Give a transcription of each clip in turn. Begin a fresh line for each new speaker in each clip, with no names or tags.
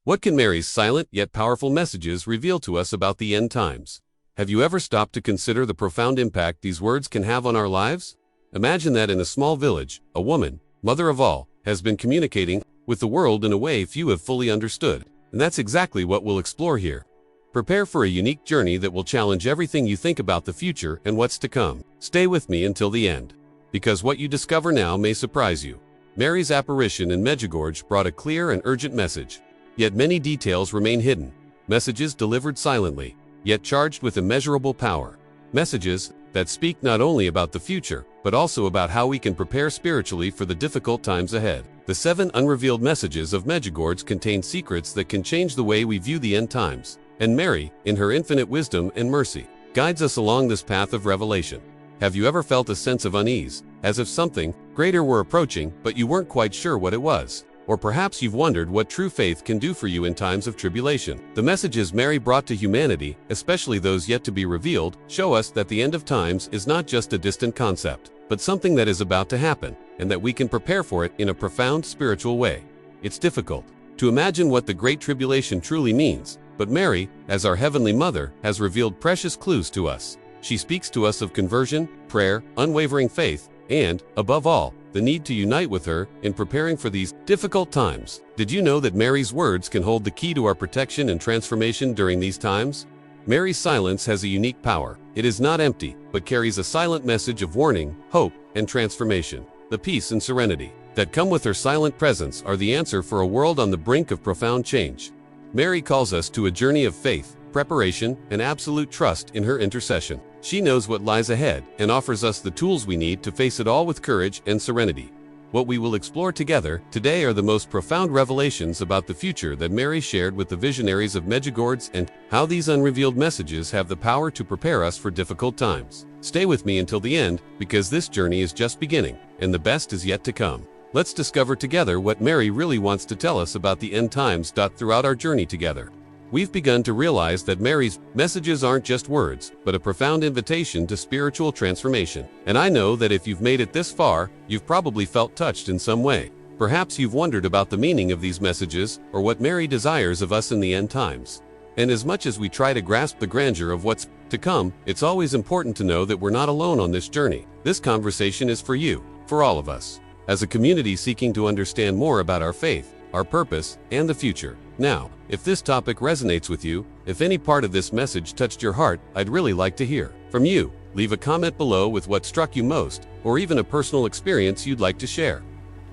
What can Mary's silent yet powerful messages reveal to us about the end times? Have you ever stopped to consider the profound impact these words can have on our lives? Imagine that in a small village, a woman, mother of all, has been communicating with the world in a way few have fully understood. And that's exactly what we'll explore here. Prepare for a unique journey that will challenge everything you think about the future and what's to come. Stay with me until the end, because what you discover now may surprise you. Mary's apparition in Medjugorje brought a clear and urgent message. Yet many details remain hidden. Messages delivered silently, yet charged with immeasurable power. Messages that speak not only about the future, but also about how we can prepare spiritually for the difficult times ahead. The 7 unrevealed messages of Medjugorje contain secrets that can change the way we view the end times. And Mary, in her infinite wisdom and mercy, guides us along this path of revelation. Have you ever felt a sense of unease, as if something greater were approaching, but you weren't quite sure what it was? Or perhaps you've wondered what true faith can do for you in times of tribulation. The messages Mary brought to humanity, especially those yet to be revealed, show us that the end of times is not just a distant concept, but something that is about to happen, and that we can prepare for it in a profound spiritual way. It's difficult to imagine what the Great Tribulation truly means, but Mary, as our Heavenly Mother, has revealed precious clues to us. She speaks to us of conversion, prayer, unwavering faith, and, above all, the need to unite with her in preparing for these difficult times. Did you know that Mary's words can hold the key to our protection and transformation during these times? Mary's silence has a unique power. It is not empty, but carries a silent message of warning, hope, and transformation. The peace and serenity that come with her silent presence are the answer for a world on the brink of profound change. Mary calls us to a journey of faith, preparation, and absolute trust in her intercession. She knows what lies ahead and offers us the tools we need to face it all with courage and serenity. What we will explore together today are the most profound revelations about the future that Mary shared with the visionaries of Medjugorje and how these unrevealed messages have the power to prepare us for difficult times. Stay with me until the end, because this journey is just beginning, and the best is yet to come. Let's discover together what Mary really wants to tell us about the end times. Throughout our journey together, we've begun to realize that Mary's messages aren't just words, but a profound invitation to spiritual transformation. And I know that if you've made it this far, you've probably felt touched in some way. Perhaps you've wondered about the meaning of these messages, or what Mary desires of us in the end times. And as much as we try to grasp the grandeur of what's to come, it's always important to know that we're not alone on this journey. This conversation is for you, for all of us, as a community seeking to understand more about our faith, our purpose, and the future. Now, if this topic resonates with you, if any part of this message touched your heart, I'd really like to hear from you. Leave a comment below with what struck you most, or even a personal experience you'd like to share.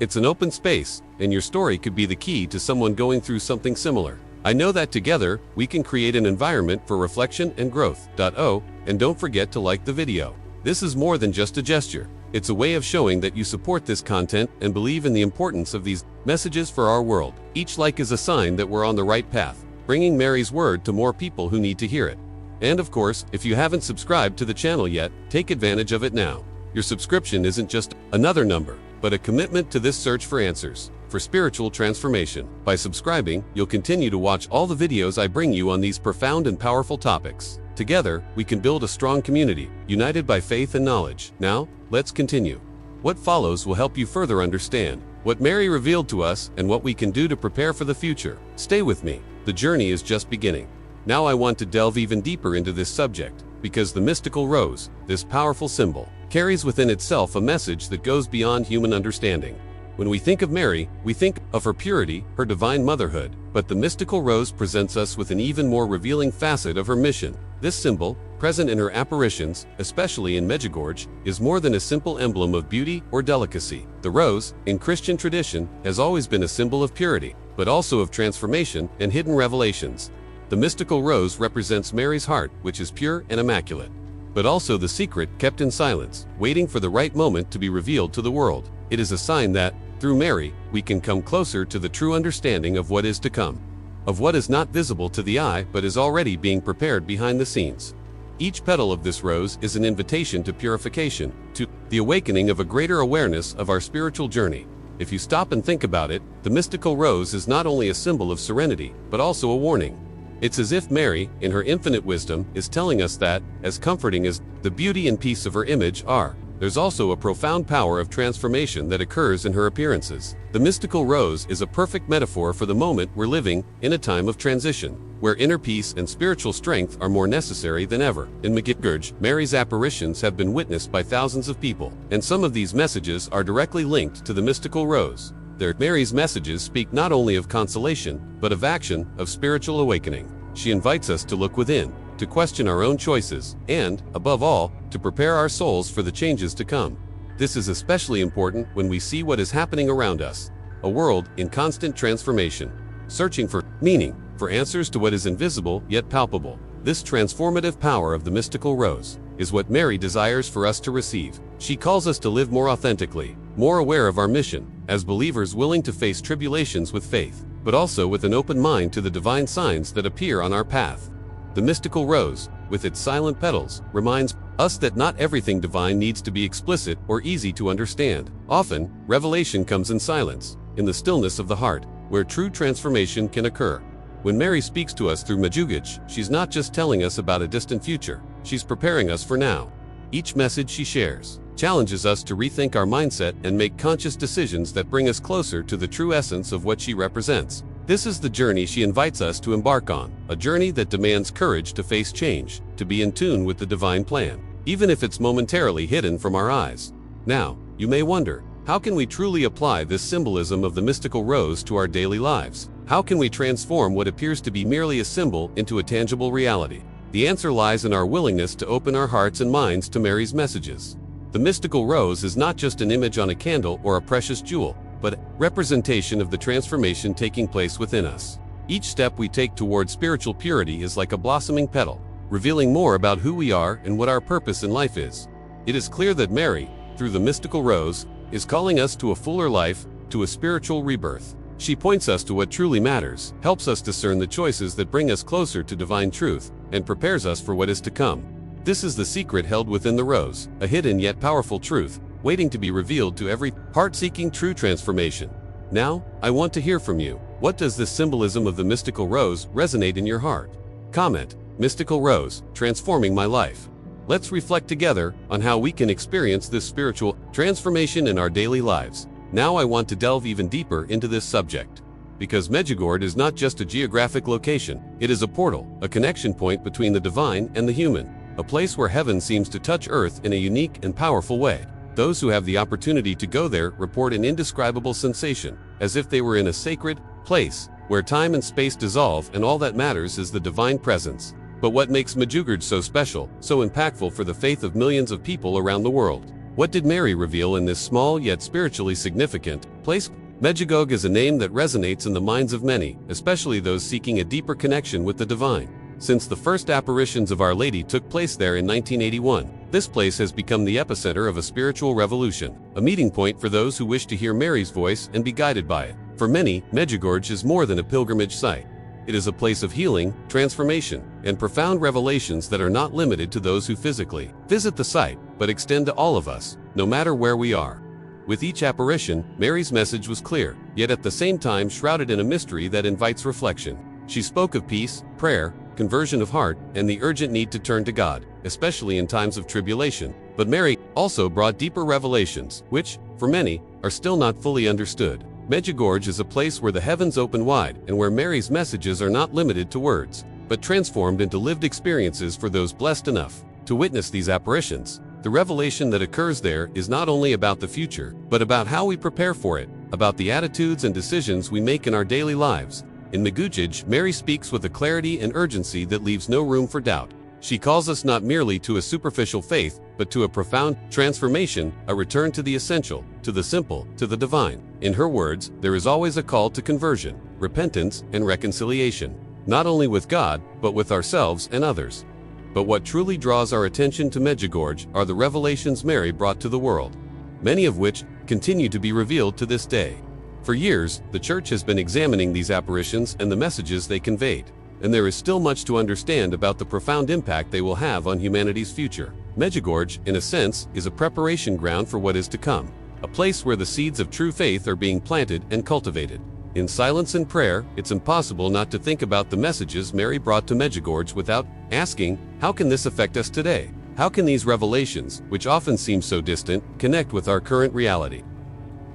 It's an open space, and your story could be the key to someone going through something similar. I know that together, we can create an environment for reflection and growth. And don't forget to like the video. This is more than just a gesture. It's a way of showing that you support this content and believe in the importance of these messages for our world. Each like is a sign that we're on the right path, bringing Mary's word to more people who need to hear it. And of course, if you haven't subscribed to the channel yet, take advantage of it now. Your subscription isn't just another number, but a commitment to this search for answers, for spiritual transformation. By subscribing, you'll continue to watch all the videos I bring you on these profound and powerful topics. Together, we can build a strong community, united by faith and knowledge. Now, let's continue. What follows will help you further understand what Mary revealed to us and what we can do to prepare for the future. Stay with me. The journey is just beginning. Now I want to delve even deeper into this subject, because the mystical rose, this powerful symbol, carries within itself a message that goes beyond human understanding. When we think of Mary, we think of her purity, her divine motherhood, but the mystical rose presents us with an even more revealing facet of her mission. This symbol, present in her apparitions, especially in Medjugorje, is more than a simple emblem of beauty or delicacy. The rose, in Christian tradition, has always been a symbol of purity, but also of transformation and hidden revelations. The mystical rose represents Mary's heart, which is pure and immaculate, but also the secret kept in silence, waiting for the right moment to be revealed to the world. It is a sign that, through Mary, we can come closer to the true understanding of what is to come, of what is not visible to the eye but is already being prepared behind the scenes. Each petal of this rose is an invitation to purification, to the awakening of a greater awareness of our spiritual journey. If you stop and think about it, the mystical rose is not only a symbol of serenity, but also a warning. It's as if Mary, in her infinite wisdom, is telling us that, as comforting as the beauty and peace of her image are, there's also a profound power of transformation that occurs in her appearances. The mystical rose is a perfect metaphor for the moment we're living in, a time of transition, where inner peace and spiritual strength are more necessary than ever. In Medjugorje, Mary's apparitions have been witnessed by thousands of people, and some of these messages are directly linked to the mystical rose. Mary's messages speak not only of consolation, but of action, of spiritual awakening. She invites us to look within, to question our own choices, and, above all, to prepare our souls for the changes to come. This is especially important when we see what is happening around us, a world in constant transformation, searching for meaning, for answers to what is invisible yet palpable. This transformative power of the mystical rose is what Mary desires for us to receive. She calls us to live more authentically, more aware of our mission, as believers willing to face tribulations with faith, but also with an open mind to the divine signs that appear on our path. The mystical rose, with its silent petals, reminds us that not everything divine needs to be explicit or easy to understand. Often, revelation comes in silence, in the stillness of the heart, where true transformation can occur. When Mary speaks to us through Medjugorje, she's not just telling us about a distant future, she's preparing us for now. Each message she shares challenges us to rethink our mindset and make conscious decisions that bring us closer to the true essence of what she represents. This is the journey she invites us to embark on, a journey that demands courage to face change, to be in tune with the divine plan, even if it's momentarily hidden from our eyes. Now, you may wonder, how can we truly apply this symbolism of the mystical rose to our daily lives? How can we transform what appears to be merely a symbol into a tangible reality? The answer lies in our willingness to open our hearts and minds to Mary's messages. The mystical rose is not just an image on a candle or a precious jewel, but a representation of the transformation taking place within us. Each step we take toward spiritual purity is like a blossoming petal, revealing more about who we are and what our purpose in life is. It is clear that Mary, through the mystical rose, is calling us to a fuller life, to a spiritual rebirth. She points us to what truly matters, helps us discern the choices that bring us closer to divine truth, and prepares us for what is to come. This is the secret held within the rose, a hidden yet powerful truth, waiting to be revealed to every heart seeking true transformation. Now, I want to hear from you. What does this symbolism of the mystical rose resonate in your heart? Comment, Mystical Rose, transforming my life. Let's reflect together on how we can experience this spiritual transformation in our daily lives. Now I want to delve even deeper into this subject. Because Medjugorje is not just a geographic location, it is a portal, a connection point between the divine and the human, a place where heaven seems to touch earth in a unique and powerful way. Those who have the opportunity to go there report an indescribable sensation, as if they were in a sacred place, where time and space dissolve and all that matters is the divine presence. But what makes Medjugorje so special, so impactful for the faith of millions of people around the world? What did Mary reveal in this small yet spiritually significant place? Medjugorje is a name that resonates in the minds of many, especially those seeking a deeper connection with the divine. Since the first apparitions of Our Lady took place there in 1981, this place has become the epicenter of a spiritual revolution, a meeting point for those who wish to hear Mary's voice and be guided by it. For many, Medjugorje is more than a pilgrimage site. It is a place of healing, transformation, and profound revelations that are not limited to those who physically visit the site, but extend to all of us, no matter where we are. With each apparition, Mary's message was clear, yet at the same time shrouded in a mystery that invites reflection. She spoke of peace, prayer, conversion of heart, and the urgent need to turn to God, especially in times of tribulation. But Mary also brought deeper revelations, which, for many, are still not fully understood. Medjugorje is a place where the heavens open wide and where Mary's messages are not limited to words, but transformed into lived experiences for those blessed enough to witness these apparitions. The revelation that occurs there is not only about the future, but about how we prepare for it, about the attitudes and decisions we make in our daily lives. In Medjugorje, Mary speaks with a clarity and urgency that leaves no room for doubt. She calls us not merely to a superficial faith, but to a profound transformation, a return to the essential, to the simple, to the divine. In her words, there is always a call to conversion, repentance, and reconciliation, not only with God, but with ourselves and others. But what truly draws our attention to Medjugorje are the revelations Mary brought to the world, many of which continue to be revealed to this day. For years, the Church has been examining these apparitions and the messages they conveyed, and there is still much to understand about the profound impact they will have on humanity's future. Medjugorje, in a sense, is a preparation ground for what is to come, a place where the seeds of true faith are being planted and cultivated. In silence and prayer, it's impossible not to think about the messages Mary brought to Medjugorje without asking, how can this affect us today? How can these revelations, which often seem so distant, connect with our current reality?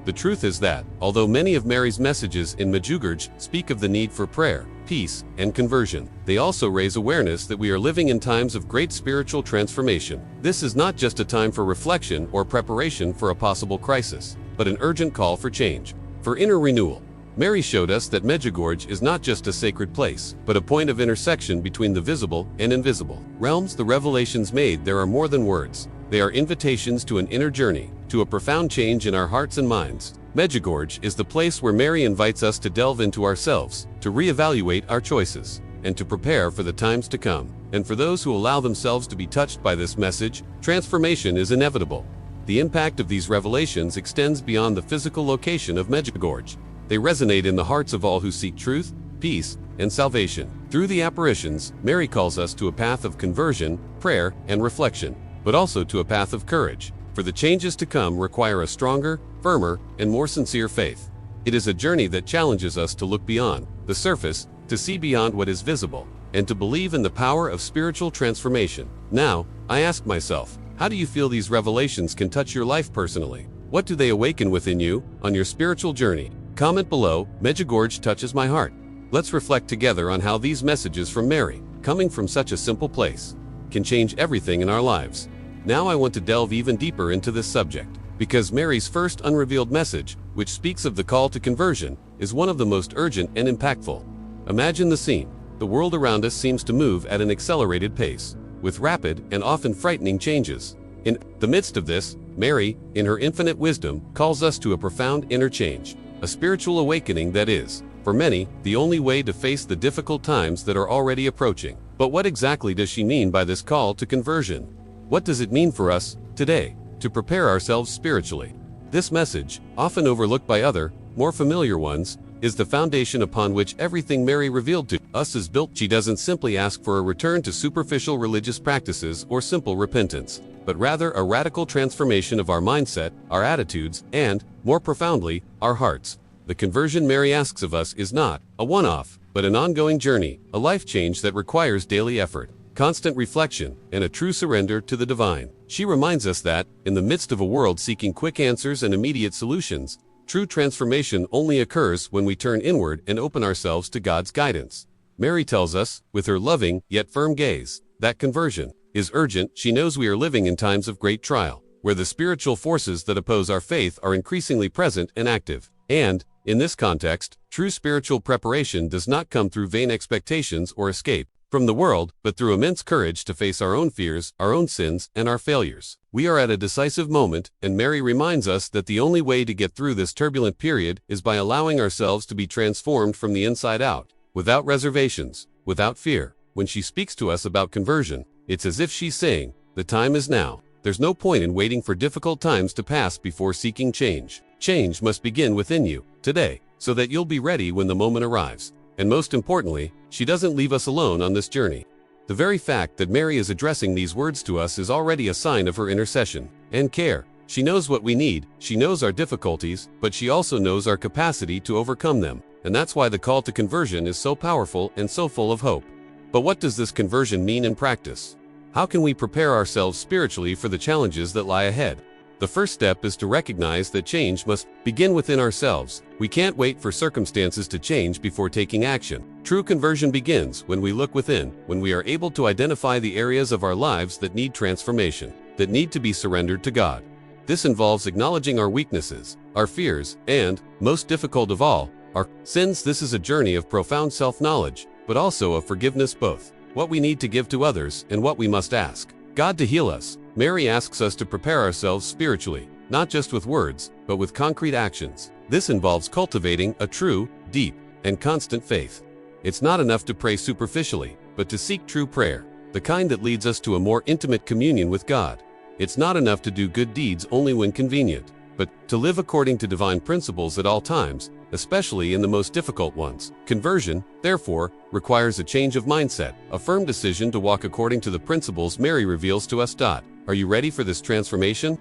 The truth is that, although many of Mary's messages in Medjugorje speak of the need for prayer, peace, and conversion, they also raise awareness that we are living in times of great spiritual transformation. This is not just a time for reflection or preparation for a possible crisis, but an urgent call for change, for inner renewal. Mary showed us that Medjugorje is not just a sacred place, but a point of intersection between the visible and invisible realms. The revelations made there are more than words. They are invitations to an inner journey, to a profound change in our hearts and minds. Medjugorje is the place where Mary invites us to delve into ourselves, to reevaluate our choices, and to prepare for the times to come. And for those who allow themselves to be touched by this message, transformation is inevitable. The impact of these revelations extends beyond the physical location of Medjugorje. They resonate in the hearts of all who seek truth, peace, and salvation. Through the apparitions, Mary calls us to a path of conversion, prayer, and reflection, but also to a path of courage, for the changes to come require a stronger, firmer, and more sincere faith. It is a journey that challenges us to look beyond the surface, to see beyond what is visible, and to believe in the power of spiritual transformation. Now, I ask myself, how do you feel these revelations can touch your life personally? What do they awaken within you on your spiritual journey? Comment below. Medjugorje touches my heart. Let's reflect together on how these messages from Mary, coming from such a simple place, can change everything in our lives. Now I want to delve even deeper into this subject, because Mary's first unrevealed message, which speaks of the call to conversion, is one of the most urgent and impactful. Imagine the scene. The world around us seems to move at an accelerated pace, with rapid and often frightening changes. In the midst of this, Mary, in her infinite wisdom, calls us to a profound inner change, a spiritual awakening that is, for many, the only way to face the difficult times that are already approaching. But what exactly does she mean by this call to conversion? What does it mean for us, today, to prepare ourselves spiritually? This message, often overlooked by other, more familiar ones, is the foundation upon which everything Mary revealed to us is built. She doesn't simply ask for a return to superficial religious practices or simple repentance, but rather a radical transformation of our mindset, our attitudes, and, more profoundly, our hearts. The conversion Mary asks of us is not a one-off, but an ongoing journey, a life change that requires daily effort, constant reflection, and a true surrender to the divine. She reminds us that, in the midst of a world seeking quick answers and immediate solutions, true transformation only occurs when we turn inward and open ourselves to God's guidance. Mary tells us, with her loving yet firm gaze, that conversion is urgent. She knows we are living in times of great trial, where the spiritual forces that oppose our faith are increasingly present and active. And, in this context, true spiritual preparation does not come through vain expectations or escape from the world, but through immense courage to face our own fears, our own sins, and our failures. We are at a decisive moment, and Mary reminds us that the only way to get through this turbulent period is by allowing ourselves to be transformed from the inside out, without reservations, without fear. When she speaks to us about conversion, it's as if she's saying, the time is now. There's no point in waiting for difficult times to pass before seeking change. Change must begin within you, today, so that you'll be ready when the moment arrives. And most importantly, she doesn't leave us alone on this journey. The very fact that Mary is addressing these words to us is already a sign of her intercession and care. She knows what we need, she knows our difficulties, but she also knows our capacity to overcome them. And that's why the call to conversion is so powerful and so full of hope. But what does this conversion mean in practice? How can we prepare ourselves spiritually for the challenges that lie ahead? The first step is to recognize that change must begin within ourselves. We can't wait for circumstances to change before taking action. True conversion begins when we look within, when we are able to identify the areas of our lives that need transformation, that need to be surrendered to God. This involves acknowledging our weaknesses, our fears, and, most difficult of all, our sins. This is a journey of profound self-knowledge, but also of forgiveness, both what we need to give to others and what we must ask God to heal us. Mary asks us to prepare ourselves spiritually, not just with words, but with concrete actions. This involves cultivating a true, deep, and constant faith. It's not enough to pray superficially, but to seek true prayer, the kind that leads us to a more intimate communion with God. It's not enough to do good deeds only when convenient, but to live according to divine principles at all times, especially in the most difficult ones. Conversion, therefore, requires a change of mindset, a firm decision to walk according to the principles Mary reveals to us. Are you ready for this transformation?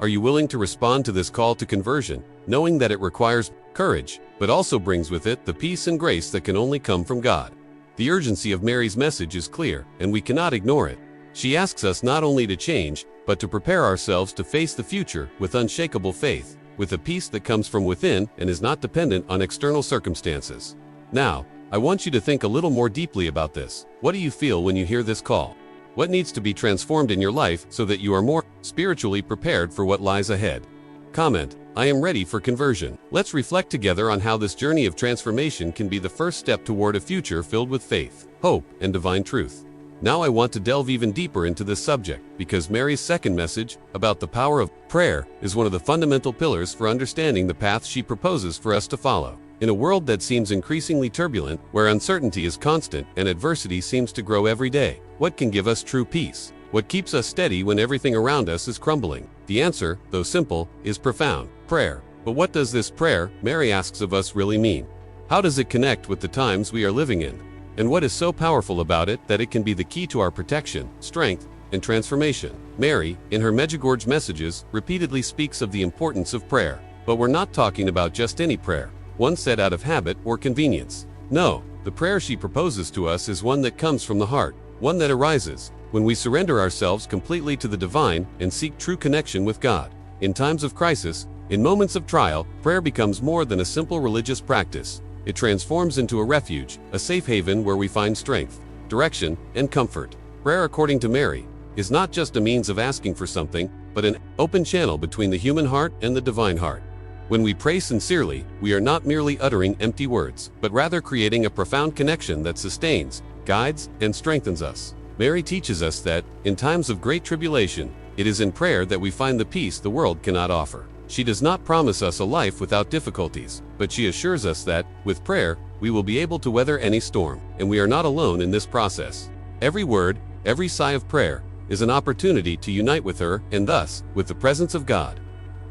Are you willing to respond to this call to conversion, knowing that it requires courage, but also brings with it the peace and grace that can only come from God? The urgency of Mary's message is clear, and we cannot ignore it. She asks us not only to change, but to prepare ourselves to face the future with unshakable faith, with a peace that comes from within and is not dependent on external circumstances. Now, I want you to think a little more deeply about this. What do you feel when you hear this call? What needs to be transformed in your life so that you are more spiritually prepared for what lies ahead? Comment, I am ready for conversion. Let's reflect together on how this journey of transformation can be the first step toward a future filled with faith, hope, and divine truth. Now I want to delve even deeper into this subject, because Mary's second message about the power of prayer is one of the fundamental pillars for understanding the path she proposes for us to follow. In a world that seems increasingly turbulent, where uncertainty is constant and adversity seems to grow every day, what can give us true peace? What keeps us steady when everything around us is crumbling? The answer, though simple, is profound: prayer. But what does this prayer, Mary asks of us, really mean? How does it connect with the times we are living in? And what is so powerful about it that it can be the key to our protection, strength, and transformation? Mary, in her Medjugorje messages, repeatedly speaks of the importance of prayer. But we're not talking about just any prayer, one said out of habit or convenience. No, the prayer she proposes to us is one that comes from the heart, one that arises when we surrender ourselves completely to the divine and seek true connection with God. In times of crisis, in moments of trial, prayer becomes more than a simple religious practice. It transforms into a refuge, a safe haven where we find strength, direction, and comfort. Prayer, according to Mary, is not just a means of asking for something, but an open channel between the human heart and the divine heart. When we pray sincerely, we are not merely uttering empty words, but rather creating a profound connection that sustains, guides, and strengthens us. Mary teaches us that, in times of great tribulation, it is in prayer that we find the peace the world cannot offer. She does not promise us a life without difficulties, but she assures us that, with prayer, we will be able to weather any storm, and we are not alone in this process. Every word, every sigh of prayer, is an opportunity to unite with her and thus, with the presence of God.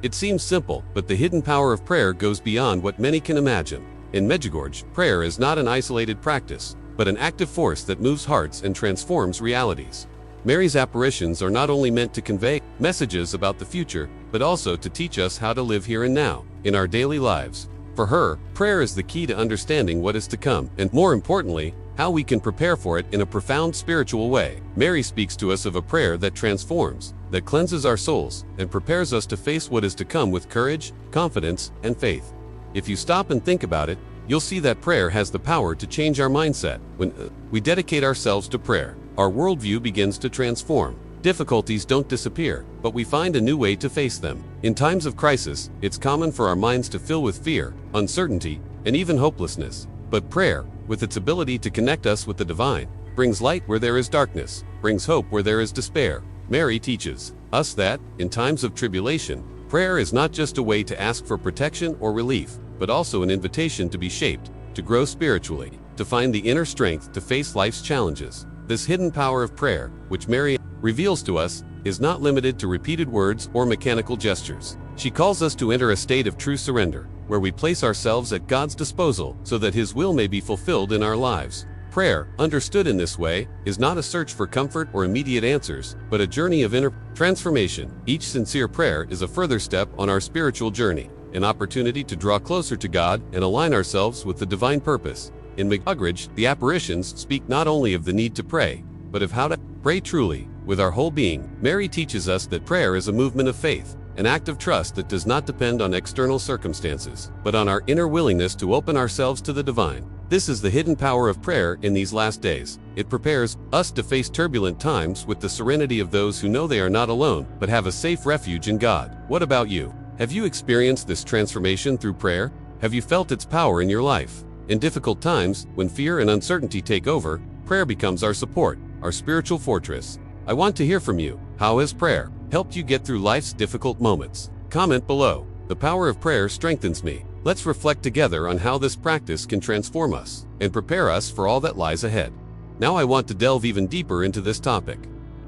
It seems simple, but the hidden power of prayer goes beyond what many can imagine. In Medjugorje, prayer is not an isolated practice, but an active force that moves hearts and transforms realities. Mary's apparitions are not only meant to convey messages about the future, but also to teach us how to live here and now, in our daily lives. For her, prayer is the key to understanding what is to come, and more importantly, how we can prepare for it in a profound spiritual way. Mary speaks to us of a prayer that transforms, that cleanses our souls, and prepares us to face what is to come with courage, confidence, and faith. If you stop and think about it, you'll see that prayer has the power to change our mindset. When we dedicate ourselves to prayer, our worldview begins to transform. Difficulties don't disappear, but we find a new way to face them. In times of crisis, it's common for our minds to fill with fear, uncertainty, and even hopelessness. But prayer, with its ability to connect us with the divine, brings light where there is darkness, brings hope where there is despair. Mary teaches us that, in times of tribulation, prayer is not just a way to ask for protection or relief, but also an invitation to be shaped, to grow spiritually, to find the inner strength to face life's challenges. This hidden power of prayer, which Mary reveals to us, is not limited to repeated words or mechanical gestures. She calls us to enter a state of true surrender, where we place ourselves at God's disposal so that His will may be fulfilled in our lives. Prayer, understood in this way, is not a search for comfort or immediate answers, but a journey of inner transformation. Each sincere prayer is a further step on our spiritual journey, an opportunity to draw closer to God and align ourselves with the divine purpose. In Medjugorje, the apparitions speak not only of the need to pray, but of how to pray truly, with our whole being. Mary teaches us that prayer is a movement of faith, an act of trust that does not depend on external circumstances, but on our inner willingness to open ourselves to the divine. This is the hidden power of prayer in these last days. It prepares us to face turbulent times with the serenity of those who know they are not alone, but have a safe refuge in God. What about you? Have you experienced this transformation through prayer? Have you felt its power in your life? In difficult times, when fear and uncertainty take over, prayer becomes our support, our spiritual fortress. I want to hear from you. How has prayer helped you get through life's difficult moments? Comment below. The power of prayer strengthens me. Let's reflect together on how this practice can transform us and prepare us for all that lies ahead. Now I want to delve even deeper into this topic,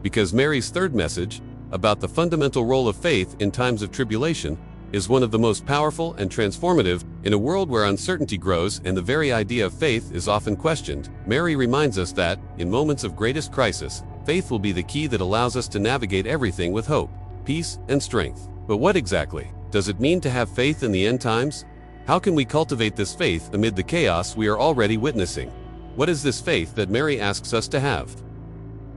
because Mary's third message, about the fundamental role of faith in times of tribulation, is one of the most powerful and transformative. In a world where uncertainty grows and the very idea of faith is often questioned, Mary reminds us that, in moments of greatest crisis, faith will be the key that allows us to navigate everything with hope, peace, and strength. But what exactly does it mean to have faith in the end times? How can we cultivate this faith amid the chaos we are already witnessing? What is this faith that Mary asks us to have?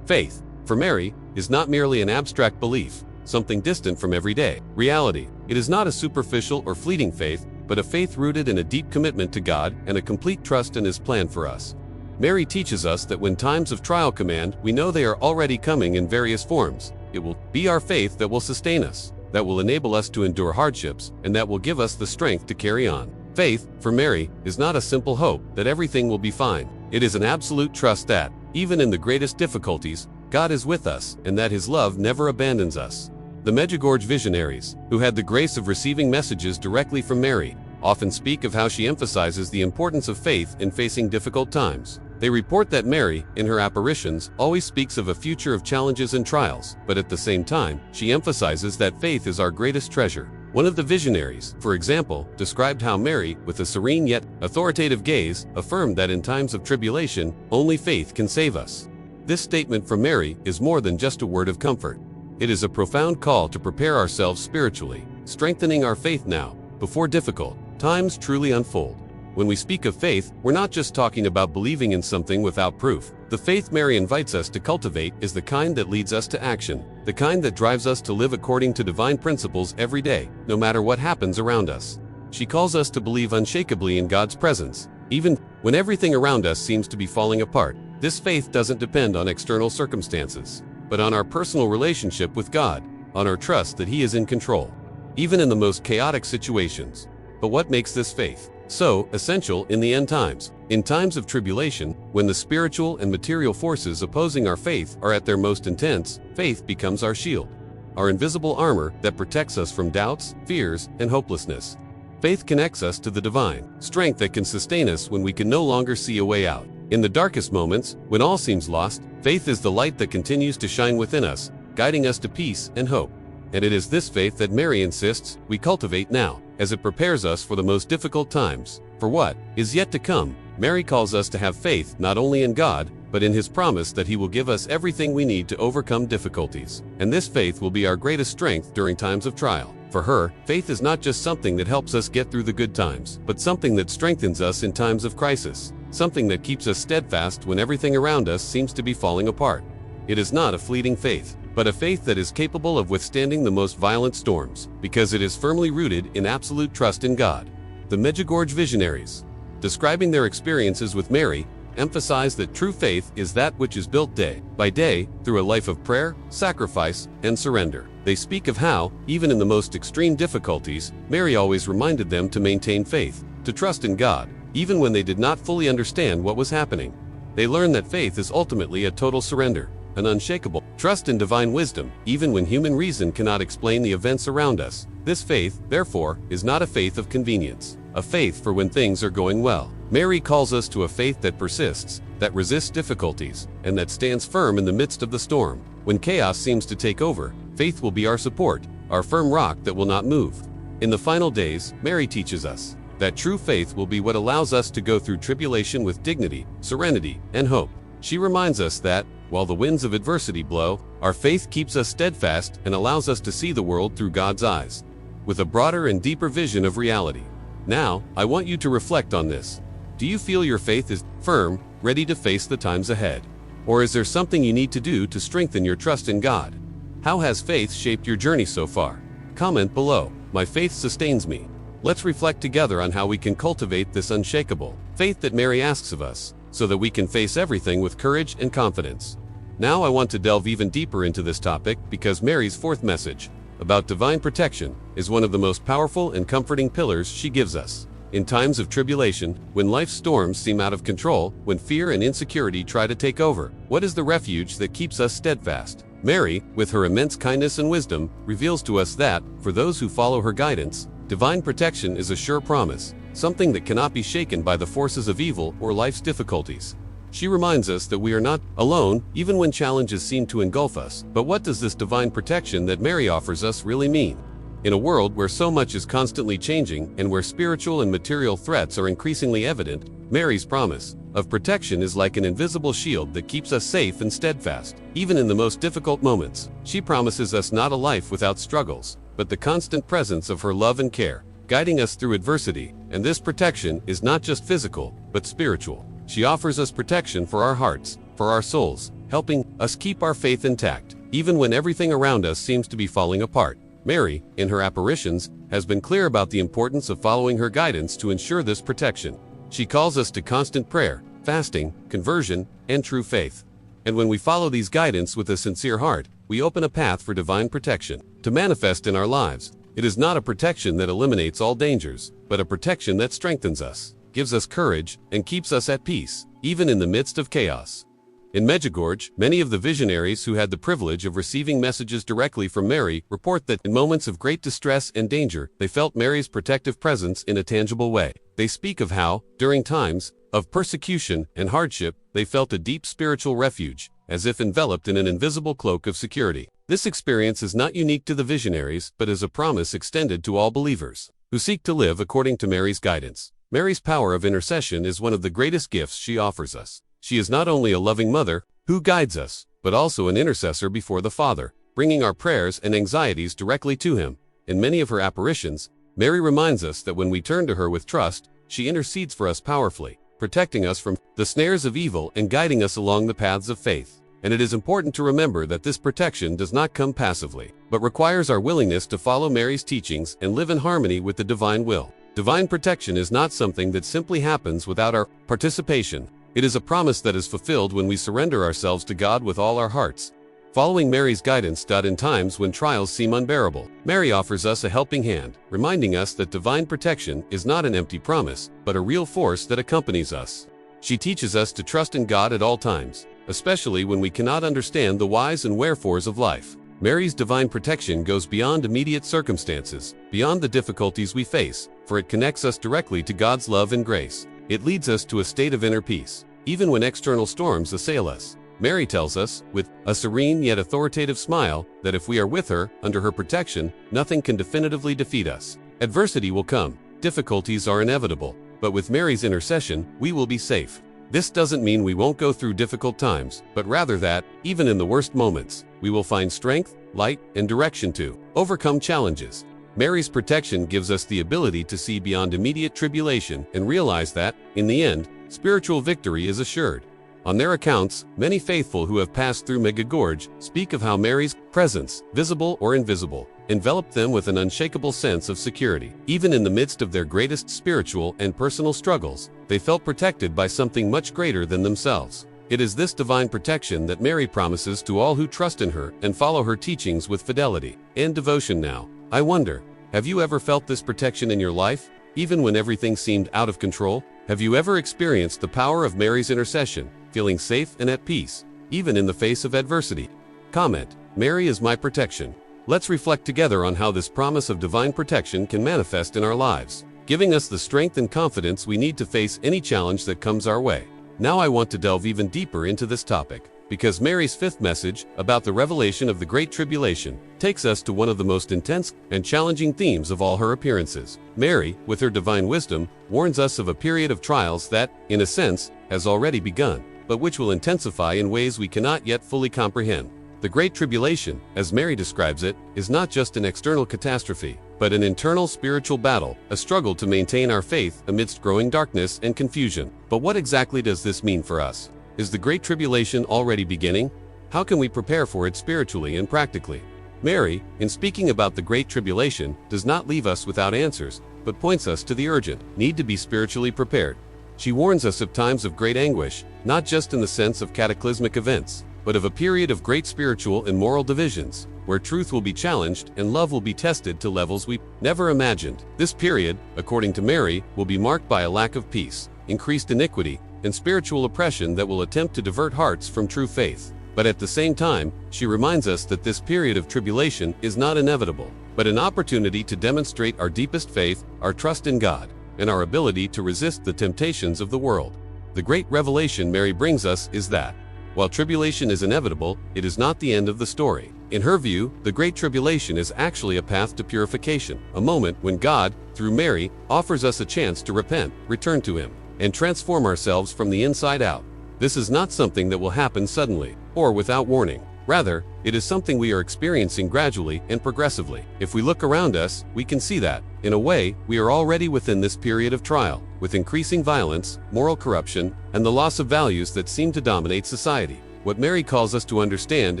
Faith. for Mary, is not merely an abstract belief, something distant from everyday reality. It is not a superficial or fleeting faith, but a faith rooted in a deep commitment to God and a complete trust in His plan for us. Mary teaches us that when times of trial command, we know they are already coming in various forms. It will be our faith that will sustain us, that will enable us to endure hardships, and that will give us the strength to carry on. Faith, for Mary, is not a simple hope that everything will be fine. It is an absolute trust that, even in the greatest difficulties, God is with us and that His love never abandons us. The Medjugorje visionaries, who had the grace of receiving messages directly from Mary, often speak of how she emphasizes the importance of faith in facing difficult times. They report that Mary, in her apparitions, always speaks of a future of challenges and trials, but at the same time, she emphasizes that faith is our greatest treasure. One of the visionaries, for example, described how Mary, with a serene yet authoritative gaze, affirmed that in times of tribulation, only faith can save us. This statement from Mary is more than just a word of comfort. It is a profound call to prepare ourselves spiritually, strengthening our faith now, before difficult times truly unfold. When we speak of faith, we're not just talking about believing in something without proof. The faith Mary invites us to cultivate is the kind that leads us to action, the kind that drives us to live according to divine principles every day, no matter what happens around us. She calls us to believe unshakably in God's presence, even when everything around us seems to be falling apart. This faith doesn't depend on external circumstances, but on our personal relationship with God, on our trust that He is in control, even in the most chaotic situations. But what makes this faith so essential in the end times? In times of tribulation, when the spiritual and material forces opposing our faith are at their most intense, faith becomes our shield, our invisible armor that protects us from doubts, fears, and hopelessness. Faith connects us to the divine strength that can sustain us when we can no longer see a way out. In the darkest moments, when all seems lost, faith is the light that continues to shine within us, guiding us to peace and hope. And it is this faith that Mary insists we cultivate now, as it prepares us for the most difficult times. For what is yet to come, Mary calls us to have faith not only in God, but in His promise that He will give us everything we need to overcome difficulties. And this faith will be our greatest strength during times of trial. For her, faith is not just something that helps us get through the good times, but something that strengthens us in times of crisis, something that keeps us steadfast when everything around us seems to be falling apart. It is not a fleeting faith, but a faith that is capable of withstanding the most violent storms, because it is firmly rooted in absolute trust in God. The Medjugorje visionaries, describing their experiences with Mary, emphasize that true faith is that which is built day by day through a life of prayer, sacrifice, and surrender. They speak of how, even in the most extreme difficulties, Mary always reminded them to maintain faith, to trust in God, even when they did not fully understand what was happening. They learned that faith is ultimately a total surrender, an unshakable trust in divine wisdom, even when human reason cannot explain the events around us. This faith, therefore, is not a faith of convenience, a faith for when things are going well. Mary calls us to a faith that persists, that resists difficulties, and that stands firm in the midst of the storm. When chaos seems to take over, faith will be our support, our firm rock that will not move. In the final days, Mary teaches us that true faith will be what allows us to go through tribulation with dignity, serenity, and hope. She reminds us that, while the winds of adversity blow, our faith keeps us steadfast and allows us to see the world through God's eyes, with a broader and deeper vision of reality. Now, I want you to reflect on this. Do you feel your faith is firm, ready to face the times ahead? Or is there something you need to do to strengthen your trust in God? How has faith shaped your journey so far? Comment below. My faith sustains me. Let's reflect together on how we can cultivate this unshakable faith that Mary asks of us, so that we can face everything with courage and confidence. Now I want to delve even deeper into this topic because Mary's fourth message, about divine protection, is one of the most powerful and comforting pillars she gives us. In times of tribulation, when life's storms seem out of control, when fear and insecurity try to take over, what is the refuge that keeps us steadfast? Mary, with her immense kindness and wisdom, reveals to us that, for those who follow her guidance, divine protection is a sure promise, something that cannot be shaken by the forces of evil or life's difficulties. She reminds us that we are not alone, even when challenges seem to engulf us. But what does this divine protection that Mary offers us really mean? In a world where so much is constantly changing and where spiritual and material threats are increasingly evident, Mary's promise of protection is like an invisible shield that keeps us safe and steadfast. Even in the most difficult moments, she promises us not a life without struggles, but the constant presence of her love and care, guiding us through adversity. And this protection is not just physical, but spiritual. She offers us protection for our hearts, for our souls, helping us keep our faith intact, even when everything around us seems to be falling apart. Mary, in her apparitions, has been clear about the importance of following her guidance to ensure this protection. She calls us to constant prayer, fasting, conversion, and true faith. And when we follow these guidance with a sincere heart, we open a path for divine protection to manifest in our lives. It is not a protection that eliminates all dangers, but a protection that strengthens us, gives us courage, and keeps us at peace, even in the midst of chaos. In Medjugorje, many of the visionaries who had the privilege of receiving messages directly from Mary report that in moments of great distress and danger, they felt Mary's protective presence in a tangible way. They speak of how, during times of persecution and hardship, they felt a deep spiritual refuge, as if enveloped in an invisible cloak of security. This experience is not unique to the visionaries, but is a promise extended to all believers who seek to live according to Mary's guidance. Mary's power of intercession is one of the greatest gifts she offers us. She is not only a loving mother who guides us, but also an intercessor before the Father, bringing our prayers and anxieties directly to Him. In many of her apparitions, Mary reminds us that when we turn to her with trust, she intercedes for us powerfully, protecting us from the snares of evil and guiding us along the paths of faith. And it is important to remember that this protection does not come passively, but requires our willingness to follow Mary's teachings and live in harmony with the divine will. Divine protection is not something that simply happens without our participation. It is a promise that is fulfilled when we surrender ourselves to God with all our hearts. Following Mary's guidance. In times when trials seem unbearable, Mary offers us a helping hand, reminding us that divine protection is not an empty promise, but a real force that accompanies us. She teaches us to trust in God at all times, especially when we cannot understand the whys and wherefores of life. Mary's divine protection goes beyond immediate circumstances, beyond the difficulties we face, for it connects us directly to God's love and grace. It leads us to a state of inner peace, even when external storms assail us. Mary tells us, with a serene yet authoritative smile, that if we are with her, under her protection, nothing can definitively defeat us. Adversity will come, difficulties are inevitable, but with Mary's intercession, we will be safe. This doesn't mean we won't go through difficult times, but rather that, even in the worst moments, we will find strength, light, and direction to overcome challenges. Mary's protection gives us the ability to see beyond immediate tribulation and realize that, in the end, spiritual victory is assured. On their accounts, many faithful who have passed through Medjugorje speak of how Mary's presence, visible or invisible, enveloped them with an unshakable sense of security. Even in the midst of their greatest spiritual and personal struggles, they felt protected by something much greater than themselves. It is this divine protection that Mary promises to all who trust in her and follow her teachings with fidelity and devotion. Now, I wonder, have you ever felt this protection in your life, even when everything seemed out of control? Have you ever experienced the power of Mary's intercession, feeling safe and at peace, even in the face of adversity? Comment: Mary is my protection. Let's reflect together on how this promise of divine protection can manifest in our lives, giving us the strength and confidence we need to face any challenge that comes our way. Now I want to delve even deeper into this topic, because Mary's fifth message about the revelation of the Great Tribulation takes us to one of the most intense and challenging themes of all her appearances. Mary, with her divine wisdom, warns us of a period of trials that, in a sense, has already begun, but which will intensify in ways we cannot yet fully comprehend. The Great Tribulation, as Mary describes it, is not just an external catastrophe, but an internal spiritual battle, a struggle to maintain our faith amidst growing darkness and confusion. But what exactly does this mean for us? Is the Great Tribulation already beginning? How can we prepare for it spiritually and practically? Mary, in speaking about the Great Tribulation, does not leave us without answers, but points us to the urgent need to be spiritually prepared. She warns us of times of great anguish, not just in the sense of cataclysmic events, but of a period of great spiritual and moral divisions, where truth will be challenged and love will be tested to levels we never imagined. This period, according to Mary, will be marked by a lack of peace, increased iniquity, and spiritual oppression that will attempt to divert hearts from true faith. But at the same time, she reminds us that this period of tribulation is not inevitable, but an opportunity to demonstrate our deepest faith, our trust in God, and our ability to resist the temptations of the world. The great revelation Mary brings us is that, while tribulation is inevitable, it is not the end of the story. In her view, the Great Tribulation is actually a path to purification, a moment when God, through Mary, offers us a chance to repent, return to Him, and transform ourselves from the inside out. This is not something that will happen suddenly, or without warning. Rather, It is something we are experiencing gradually and progressively. If we look around us, we can see that, in a way, we are already within this period of trial, with increasing violence, moral corruption, and the loss of values that seem to dominate society. What Mary calls us to understand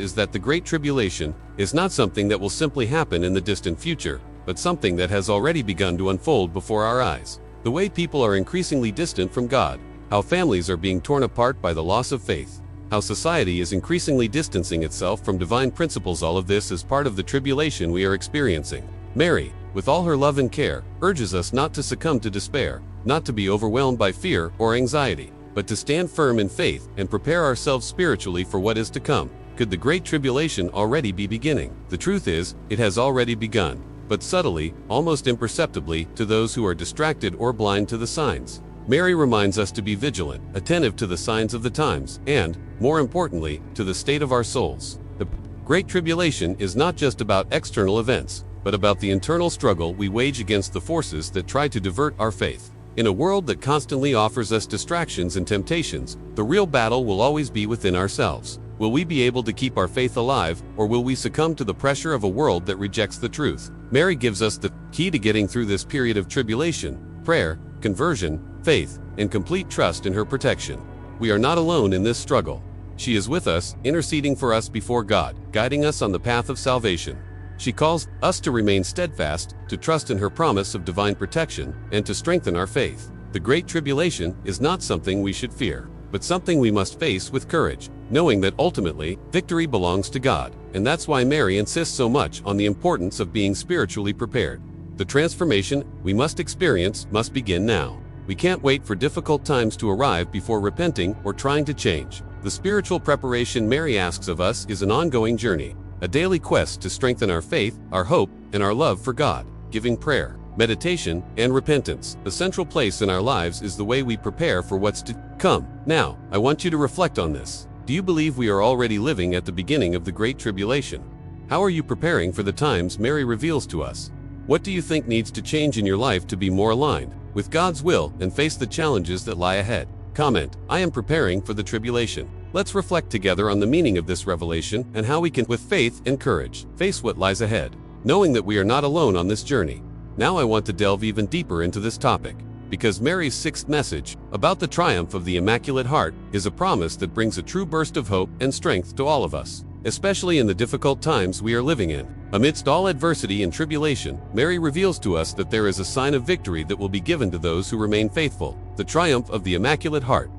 is that the Great Tribulation is not something that will simply happen in the distant future, but something that has already begun to unfold before our eyes. The way people are increasingly distant from God, how families are being torn apart by the loss of faith, how society is increasingly distancing itself from divine principles. All of this is part of the tribulation we are experiencing. Mary, with all her love and care, urges us not to succumb to despair, not to be overwhelmed by fear or anxiety, but to stand firm in faith and prepare ourselves spiritually for what is to come. Could the Great Tribulation already be beginning? The truth is, it has already begun, but subtly, almost imperceptibly, to those who are distracted or blind to the signs. Mary reminds us to be vigilant, attentive to the signs of the times, and, more importantly, to the state of our souls. The Great Tribulation is not just about external events, but about the internal struggle we wage against the forces that try to divert our faith. In a world that constantly offers us distractions and temptations, the real battle will always be within ourselves. Will we be able to keep our faith alive, or will we succumb to the pressure of a world that rejects the truth? Mary gives us the key to getting through this period of tribulation: prayer, conversion, faith, and complete trust in her protection. We are not alone in this struggle. She is with us, interceding for us before God, guiding us on the path of salvation. She calls us to remain steadfast, to trust in her promise of divine protection, and to strengthen our faith. The Great Tribulation is not something we should fear, but something we must face with courage, knowing that ultimately, victory belongs to God. And that's why Mary insists so much on the importance of being spiritually prepared. The transformation we must experience must begin now. We can't wait for difficult times to arrive before repenting or trying to change. The spiritual preparation Mary asks of us is an ongoing journey, a daily quest to strengthen our faith, our hope, and our love for God. Giving prayer, meditation, and repentance a central place in our lives is the way we prepare for what's to come. Now, I want you to reflect on this. Do you believe we are already living at the beginning of the Great Tribulation? How are you preparing for the times Mary reveals to us? What do you think needs to change in your life to be more aligned with God's will and face the challenges that lie ahead? Comment, I am preparing for the tribulation. Let's reflect together on the meaning of this revelation and how we can, with faith and courage, face what lies ahead, knowing that we are not alone on this journey. Now I want to delve even deeper into this topic, because Mary's sixth message, about the triumph of the Immaculate Heart, is a promise that brings a true burst of hope and strength to all of us, especially in the difficult times we are living in. Amidst all adversity and tribulation, Mary reveals to us that there is a sign of victory that will be given to those who remain faithful, the triumph of the Immaculate Heart.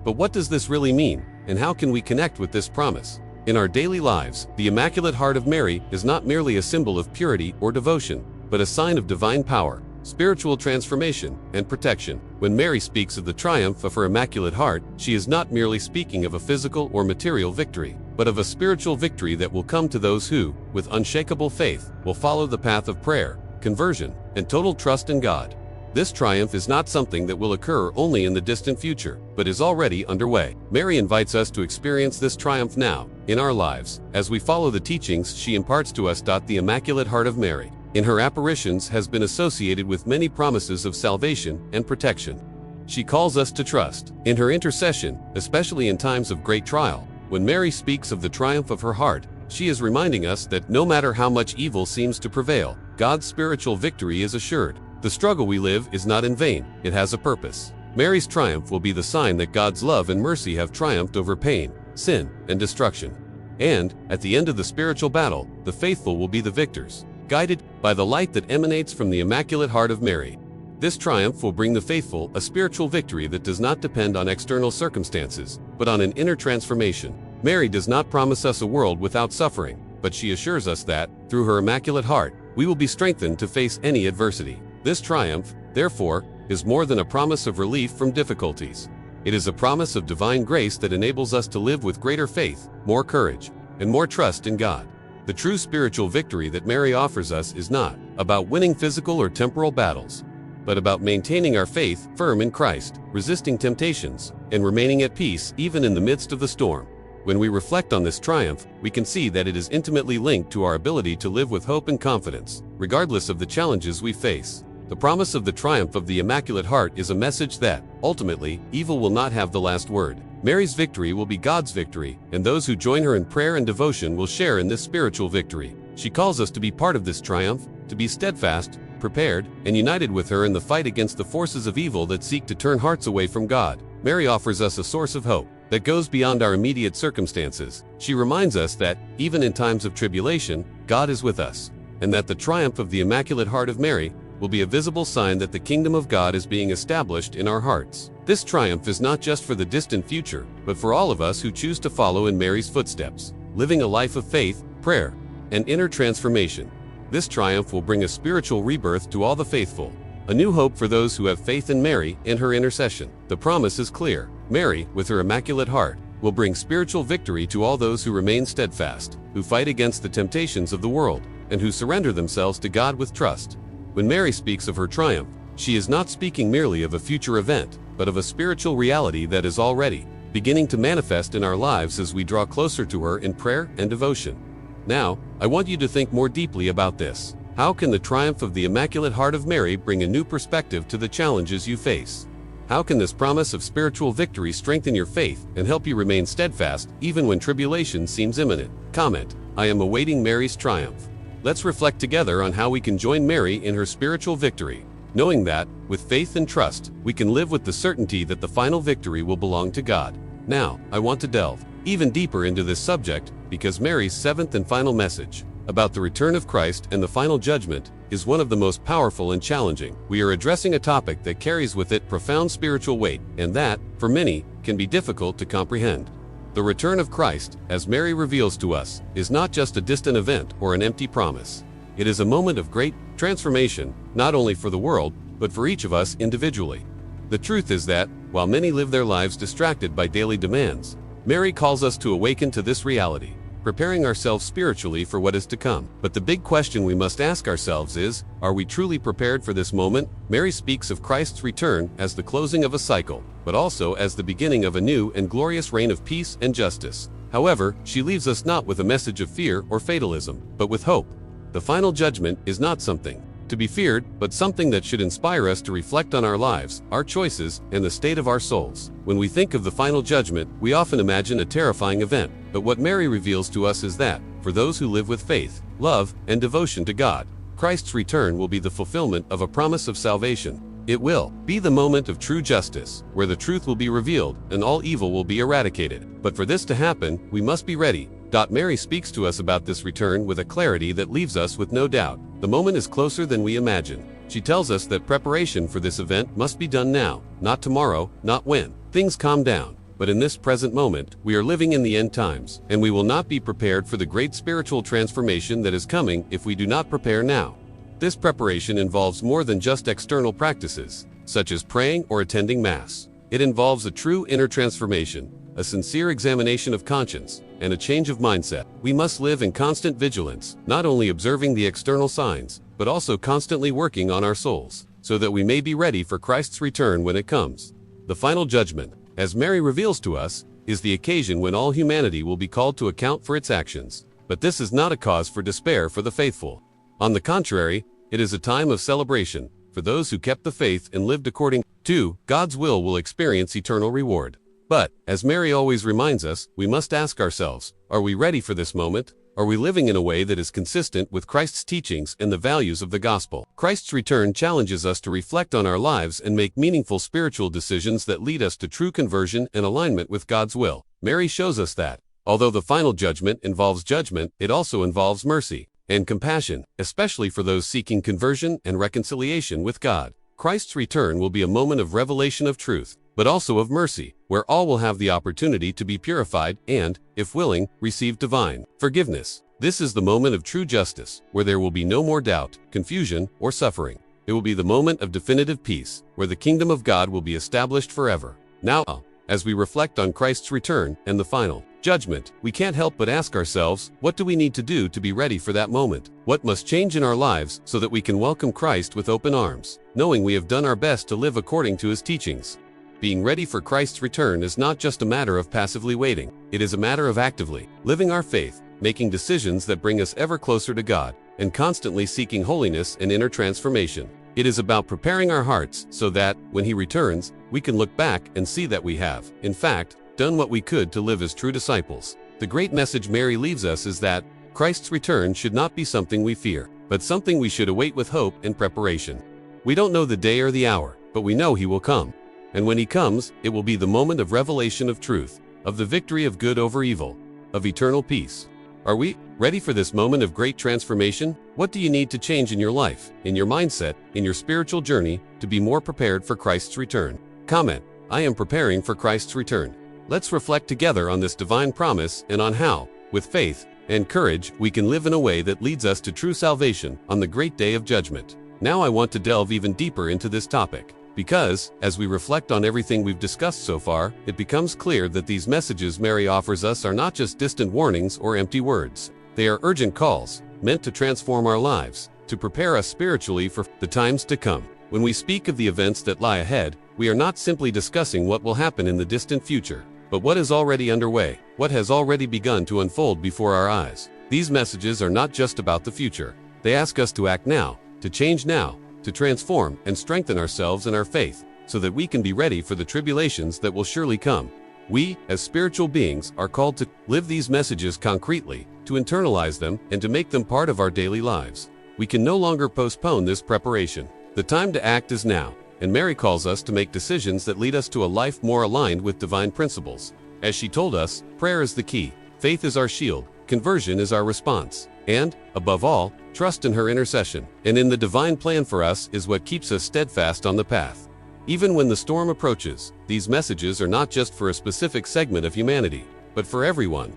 But what does this really mean, and how can we connect with this promise? In our daily lives, the Immaculate Heart of Mary is not merely a symbol of purity or devotion, but a sign of divine power, spiritual transformation, and protection. When Mary speaks of the triumph of her Immaculate Heart, she is not merely speaking of a physical or material victory, but of a spiritual victory that will come to those who, with unshakable faith, will follow the path of prayer, conversion, and total trust in God. This triumph is not something that will occur only in the distant future, but is already underway. Mary invites us to experience this triumph now, in our lives, as we follow the teachings she imparts to us. The Immaculate Heart of Mary, in her apparitions, has been associated with many promises of salvation and protection. She calls us to trust in her intercession, especially in times of great trial. When Mary speaks of the triumph of her heart, she is reminding us that no matter how much evil seems to prevail, God's spiritual victory is assured. The struggle we live is not in vain, it has a purpose. Mary's triumph will be the sign that God's love and mercy have triumphed over pain, sin, and destruction. And, at the end of the spiritual battle, the faithful will be the victors, guided by the light that emanates from the Immaculate Heart of Mary. This triumph will bring the faithful a spiritual victory that does not depend on external circumstances, but on an inner transformation. Mary does not promise us a world without suffering, but she assures us that, through her Immaculate Heart, we will be strengthened to face any adversity. This triumph, therefore, is more than a promise of relief from difficulties. It is a promise of divine grace that enables us to live with greater faith, more courage, and more trust in God. The true spiritual victory that Mary offers us is not about winning physical or temporal battles, but about maintaining our faith firm in Christ, resisting temptations, and remaining at peace even in the midst of the storm. When we reflect on this triumph, we can see that it is intimately linked to our ability to live with hope and confidence, regardless of the challenges we face. The promise of the triumph of the Immaculate Heart is a message that, ultimately, evil will not have the last word. Mary's victory will be God's victory, and those who join her in prayer and devotion will share in this spiritual victory. She calls us to be part of this triumph, to be steadfast, prepared, and united with her in the fight against the forces of evil that seek to turn hearts away from God. Mary offers us a source of hope that goes beyond our immediate circumstances. She reminds us that, even in times of tribulation, God is with us, and that the triumph of the Immaculate Heart of Mary will be a visible sign that the kingdom of God is being established in our hearts. This triumph is not just for the distant future, but for all of us who choose to follow in Mary's footsteps, living a life of faith, prayer, and inner transformation. This triumph will bring a spiritual rebirth to all the faithful, a new hope for those who have faith in Mary and her intercession. The promise is clear. Mary, with her Immaculate Heart, will bring spiritual victory to all those who remain steadfast, who fight against the temptations of the world, and who surrender themselves to God with trust. When Mary speaks of her triumph, she is not speaking merely of a future event, but of a spiritual reality that is already beginning to manifest in our lives as we draw closer to her in prayer and devotion. Now, I want you to think more deeply about this. How can the triumph of the Immaculate Heart of Mary bring a new perspective to the challenges you face? How can this promise of spiritual victory strengthen your faith and help you remain steadfast even when tribulation seems imminent? Comment: I am awaiting Mary's triumph. Let's reflect together on how we can join Mary in her spiritual victory, knowing that, with faith and trust, we can live with the certainty that the final victory will belong to God. Now, I want to delve even deeper into this subject because Mary's seventh and final message about the return of Christ and the final judgment is one of the most powerful and challenging. We are addressing a topic that carries with it profound spiritual weight, and that, for many, can be difficult to comprehend. The return of Christ, as Mary reveals to us, is not just a distant event or an empty promise. It is a moment of great transformation, not only for the world, but for each of us individually. The truth is that, while many live their lives distracted by daily demands, Mary calls us to awaken to this reality, preparing ourselves spiritually for what is to come. But the big question we must ask ourselves is, are we truly prepared for this moment? Mary speaks of Christ's return as the closing of a cycle, but also as the beginning of a new and glorious reign of peace and justice. However, she leaves us not with a message of fear or fatalism, but with hope. The final judgment is not something to be feared, but something that should inspire us to reflect on our lives, our choices, and the state of our souls. When we think of the final judgment, we often imagine a terrifying event, but what Mary reveals to us is that, for those who live with faith, love, and devotion to God, Christ's return will be the fulfillment of a promise of salvation. It will be the moment of true justice, where the truth will be revealed and all evil will be eradicated. But for this to happen, we must be ready. Mary speaks to us about this return with a clarity that leaves us with no doubt. The moment is closer than we imagine. She tells us that preparation for this event must be done now, not tomorrow, not when things calm down. But in this present moment, we are living in the end times, and we will not be prepared for the great spiritual transformation that is coming if we do not prepare now. This preparation involves more than just external practices, such as praying or attending Mass. It involves a true inner transformation, a sincere examination of conscience, and a change of mindset. We must live in constant vigilance, not only observing the external signs, but also constantly working on our souls, so that we may be ready for Christ's return when it comes. The final judgment, as Mary reveals to us, is the occasion when all humanity will be called to account for its actions. But this is not a cause for despair for the faithful. On the contrary, it is a time of celebration, for those who kept the faith and lived according to God's will experience eternal reward. But, as Mary always reminds us, we must ask ourselves, are we ready for this moment? Are we living in a way that is consistent with Christ's teachings and the values of the gospel? Christ's return challenges us to reflect on our lives and make meaningful spiritual decisions that lead us to true conversion and alignment with God's will. Mary shows us that, although the final judgment involves judgment, it also involves mercy and compassion, especially for those seeking conversion and reconciliation with God. Christ's return will be a moment of revelation of truth, but also of mercy, where all will have the opportunity to be purified and, if willing, receive divine forgiveness. This is the moment of true justice, where there will be no more doubt, confusion, or suffering. It will be the moment of definitive peace, where the kingdom of God will be established forever. Now, as we reflect on Christ's return and the final judgment, we can't help but ask ourselves, what do we need to do to be ready for that moment? What must change in our lives so that we can welcome Christ with open arms, knowing we have done our best to live according to his teachings? Being ready for Christ's return is not just a matter of passively waiting. It is a matter of actively living our faith, making decisions that bring us ever closer to God, and constantly seeking holiness and inner transformation. It is about preparing our hearts so that, when he returns, we can look back and see that we have, in fact, done what we could to live as true disciples. The great message Mary leaves us is that Christ's return should not be something we fear, but something we should await with hope and preparation. We don't know the day or the hour, but we know He will come. And when He comes, it will be the moment of revelation of truth, of the victory of good over evil, of eternal peace. Are we ready for this moment of great transformation? What do you need to change in your life, in your mindset, in your spiritual journey, to be more prepared for Christ's return? Comment, I am preparing for Christ's return. Let's reflect together on this divine promise and on how, with faith and courage, we can live in a way that leads us to true salvation on the great day of judgment. Now I want to delve even deeper into this topic, because, as we reflect on everything we've discussed so far, it becomes clear that these messages Mary offers us are not just distant warnings or empty words. They are urgent calls, meant to transform our lives, to prepare us spiritually for the times to come. When we speak of the events that lie ahead, we are not simply discussing what will happen in the distant future, but what is already underway, what has already begun to unfold before our eyes. These messages are not just about the future. They ask us to act now, to change now, to transform and strengthen ourselves in our faith, so that we can be ready for the tribulations that will surely come. We, as spiritual beings, are called to live these messages concretely, to internalize them, and to make them part of our daily lives. We can no longer postpone this preparation. The time to act is now, and Mary calls us to make decisions that lead us to a life more aligned with divine principles. As she told us, prayer is the key, faith is our shield, conversion is our response, and, above all, trust in her intercession and in the divine plan for us is what keeps us steadfast on the path. Even when the storm approaches, these messages are not just for a specific segment of humanity, but for everyone.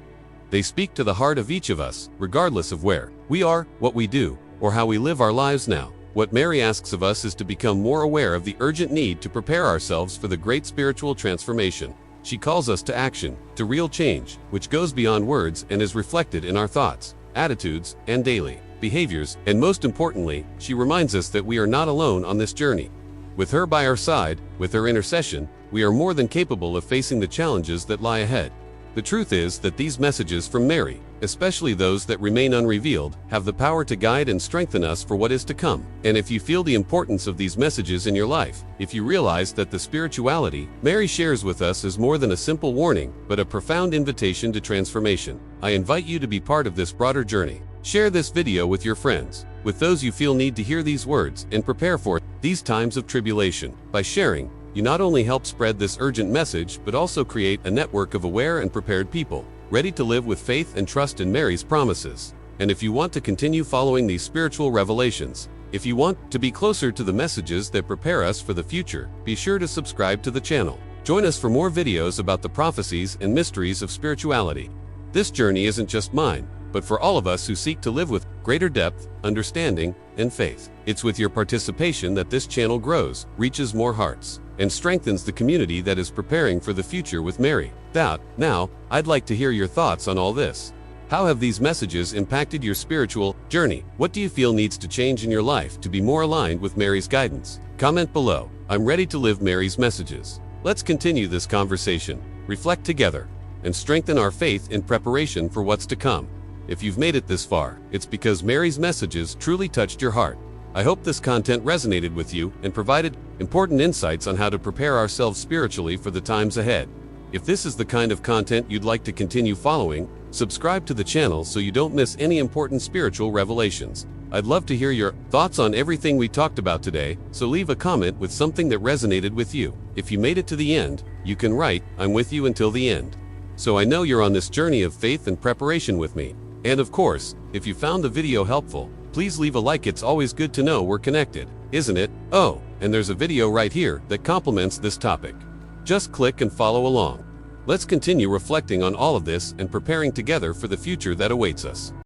They speak to the heart of each of us, regardless of where we are, what we do, or how we live our lives now. What Mary asks of us is to become more aware of the urgent need to prepare ourselves for the great spiritual transformation. She calls us to action, to real change, which goes beyond words and is reflected in our thoughts, attitudes, and daily behaviors, and most importantly, she reminds us that we are not alone on this journey. With her by our side, with her intercession, we are more than capable of facing the challenges that lie ahead. The truth is that these messages from Mary, especially those that remain unrevealed, have the power to guide and strengthen us for what is to come. And if you feel the importance of these messages in your life, if you realize that the spirituality Mary shares with us is more than a simple warning, but a profound invitation to transformation, I invite you to be part of this broader journey. Share this video with your friends, with those you feel need to hear these words and prepare for these times of tribulation. By sharing, you not only help spread this urgent message, but also create a network of aware and prepared people, ready to live with faith and trust in Mary's promises. And if you want to continue following these spiritual revelations, if you want to be closer to the messages that prepare us for the future, be sure to subscribe to the channel. Join us for more videos about the prophecies and mysteries of spirituality. This journey isn't just mine, but for all of us who seek to live with greater depth, understanding, and faith. It's with your participation that this channel grows, reaches more hearts, and strengthens the community that is preparing for the future with Mary. Now, I'd like to hear your thoughts on all this. How have these messages impacted your spiritual journey? What do you feel needs to change in your life to be more aligned with Mary's guidance? Comment below. I'm ready to live Mary's messages. Let's continue this conversation, reflect together, and strengthen our faith in preparation for what's to come. If you've made it this far, it's because Mary's messages truly touched your heart. I hope this content resonated with you and provided important insights on how to prepare ourselves spiritually for the times ahead. If this is the kind of content you'd like to continue following, subscribe to the channel so you don't miss any important spiritual revelations. I'd love to hear your thoughts on everything we talked about today, so leave a comment with something that resonated with you. If you made it to the end, you can write, "I'm with you until the end." So I know you're on this journey of faith and preparation with me. And of course, if you found the video helpful, please leave a like. It's always good to know we're connected, isn't it? Oh, and there's a video right here that complements this topic. Just click and follow along. Let's continue reflecting on all of this and preparing together for the future that awaits us.